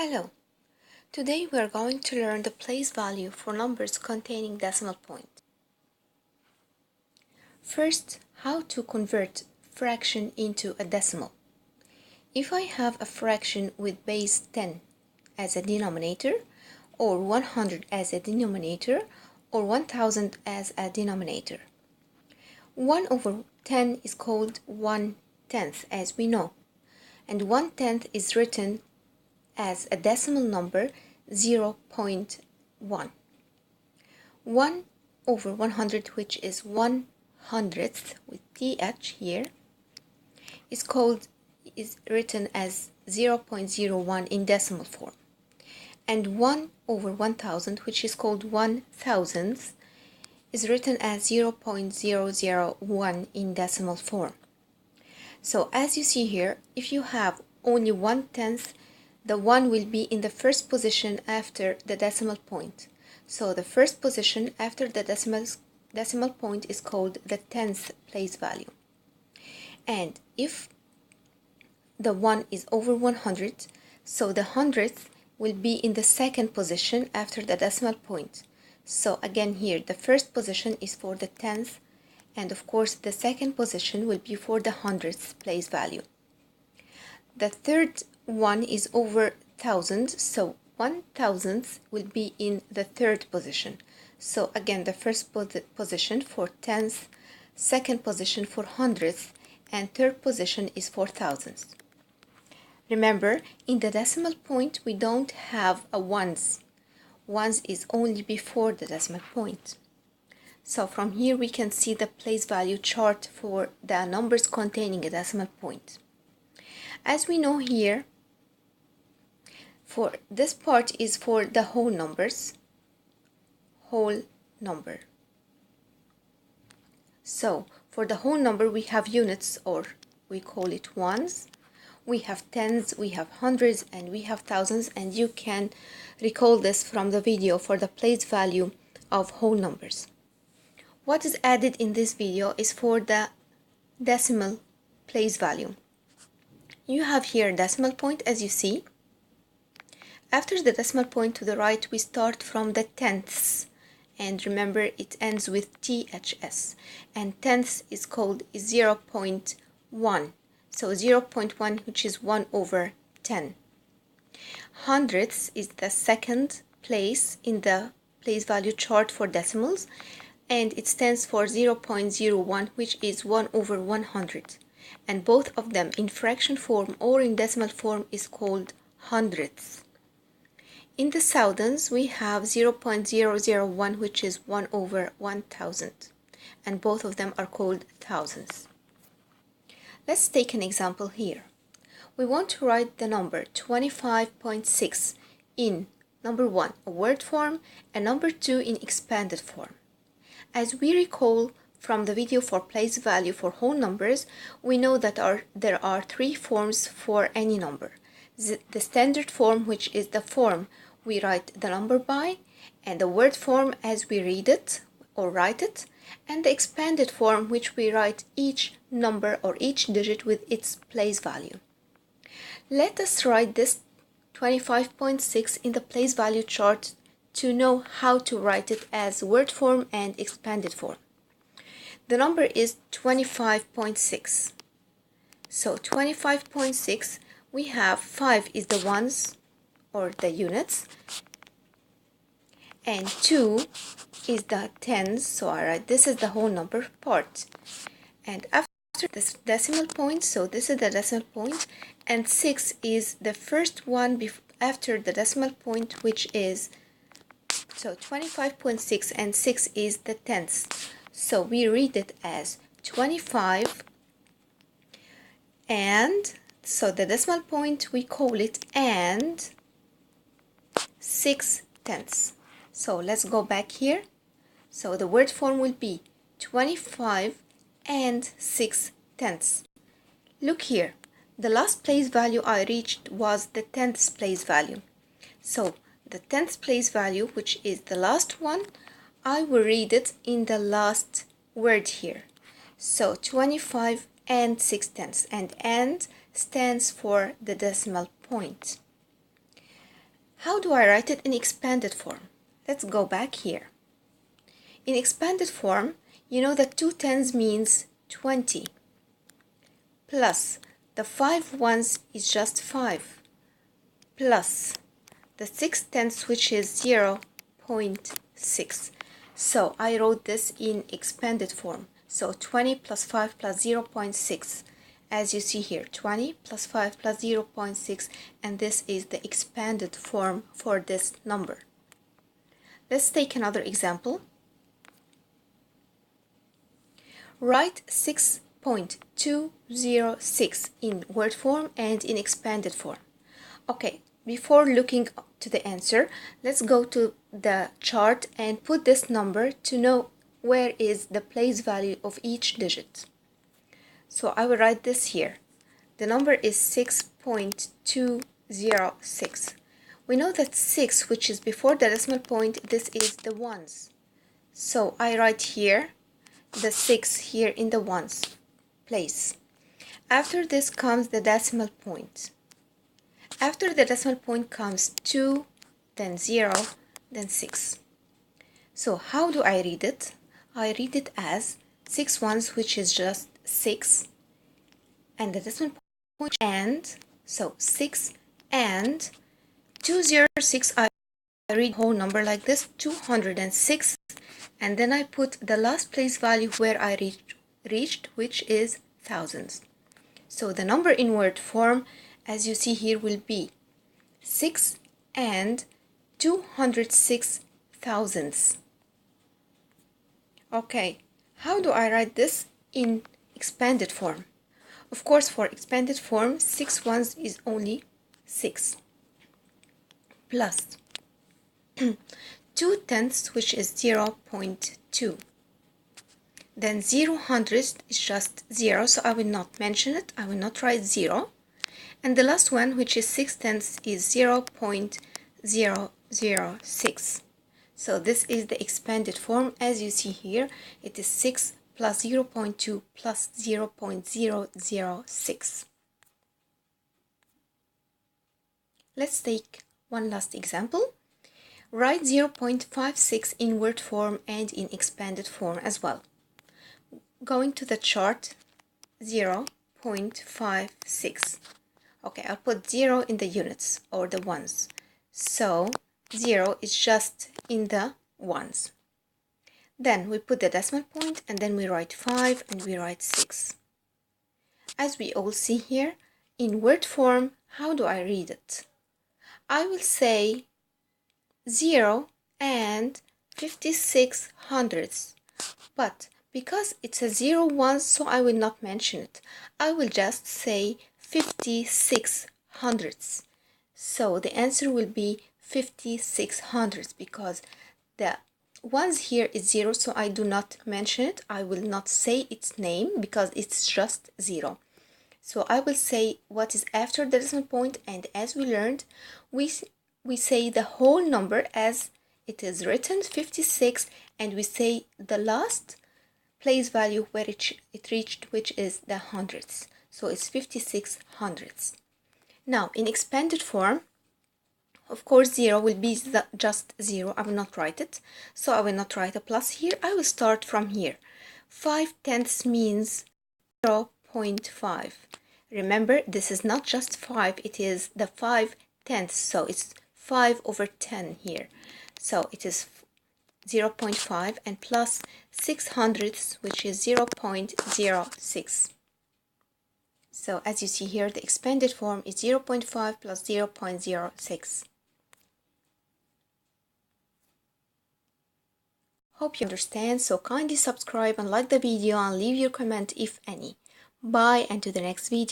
Hello. Today we are going to learn the place value for numbers containing decimal point. First, how to convert fraction into a decimal. If I have a fraction with base 10 as a denominator, or 100 as a denominator, or 1000 as a denominator. 1 over 10 is called 1/10, as we know, and 1/10 is written as a decimal number 0.1. 1 over 100, which is 100th with th here, is written as 0.01 in decimal form. And 1 over 1000, which is called 1000th, is written as 0.001 in decimal form. So as you see here, if you have only 1/10, the 1 will be in the first position after the decimal point. So the first position after the decimal point is called the 10th place value. And if the 1 is over 100, so the 100th will be in the second position after the decimal point. So again here, the first position is for the 10th, and of course the second position will be for the 100th place value. The third one is over 1000, so 1000th will be in the third position. So again, the first position for 10th, second position for 100th, and third position is for thousandths. Remember, in the decimal point, we don't have a ones. Ones is only before the decimal point. So from here, we can see the place value chart for the numbers containing a decimal point. As we know here, for this part is for the whole numbers, whole number. So for the whole number, we have units, or we call it ones. We have tens, we have hundreds, and we have thousands, and you can recall this from the video for the place value of whole numbers. What is added in this video is for the decimal place value. You have here a decimal point, as you see. After the decimal point to the right, we start from the tenths, and remember it ends with THS, and tenths is called 0.1, so 0.1, which is 1 over 10. Hundredths is the second place in the place value chart for decimals, and it stands for 0.01, which is 1 over 100. And both of them in fraction form or in decimal form is called hundredths. In the thousandths, we have 0.001, which is 1 over 1000, and both of them are called thousandths. Let's take an example here. We want to write the number 25.6 in number 1, a word form, and number 2 in expanded form. As we recall from the video for place value for whole numbers, we know that there are three forms for any number. The standard form, which is the form we write the number by, and the word form as we read it or write it, and the expanded form, which we write each number or each digit with its place value. Let us write this 25.6 in the place value chart to know how to write it as word form and expanded form. The number is 25.6. So 25.6, we have 5 is the ones or the units, and 2 is the tens, so I write this is the whole number part. And after this decimal point, so this is the decimal point, and 6 is the first one after the decimal point, which is, so 25.6 and 6 is the tenths. So we read it as 25, and so the decimal point we call it and 6/10. So let's go back here. So the word form will be 25 and 6/10. Look here, the last place value I reached was the 10th place value. So the 10th place value, which is the last one, I will read it in the last word here. So 25 and 6/10, and stands for the decimal point. How do I write it in expanded form? Let's go back here. In expanded form, you know that 2 tens means 20, plus the 5 ones is just 5, plus the 6 tenths, which is 0.6. So I wrote this in expanded form. So 20 plus 5 plus 0.6. As you see here, 20 plus 5 plus 0.6, and this is the expanded form for this number. Let's take another example. Write 6.206 in word form and in expanded form. Okay, before looking to the answer, let's go to the chart and put this number to know where is the place value of each digit. So I will write this here. The number is 6.206. We know that 6, which is before the decimal point, this is the ones. So I write here the 6 here in the ones place. After this comes the decimal point. After the decimal point comes 2, then 0, then 6. So how do I read it? I read it as 6 ones, which is just 6, and the decimal point and, so 6 and 206, I read the whole number like this, 206, and then I put the last place value where I reached, which is thousands. So the number in word form, as you see here, will be 6 and 206 thousandths. Okay, how do I write this in expanded form? Of course, for expanded form, 6 ones is only 6, plus 2 tenths, which is 0.2. Then 0 hundredth is just 0, so I will not mention it. I will not write 0. And the last one, which is 6 tenths, is 0.006. So this is the expanded form. As you see here, it is 6 plus 0.2 plus 0.006. Let's take one last example. Write 0.56 in word form and in expanded form as well. Going to the chart, 0.56. Okay, I'll put 0 in the units or the ones. So 0 is just in the ones. Then we put the decimal point and then we write 5 and we write 6. As we all see here, in word form, how do I read it? I will say 0 and 56 hundredths, but because it's a 0 once, so I will not mention it. I will just say 56 hundredths. So the answer will be 56 hundredths because the ones here is 0, so I do not mention it. I will not say its name because it's just 0. So I will say what is after the decimal point, and as we learned, we say the whole number as it is written, 56, and we say the last place value where it reached, which is the hundredths. So it's 56 hundredths. Now in expanded form, of course 0 will be just 0. I will not write it, so I will not write a plus here. I will start from here. 5 tenths means 0.5. Remember, this is not just 5, it is the 5 tenths, so it's 5 over 10 here. So it is 0.5 and plus 6 hundredths, which is 0.06. So as you see here, the expanded form is 0.5 plus 0.06. Hope you understand, so kindly subscribe and like the video and leave your comment if any. Bye, and to the next video.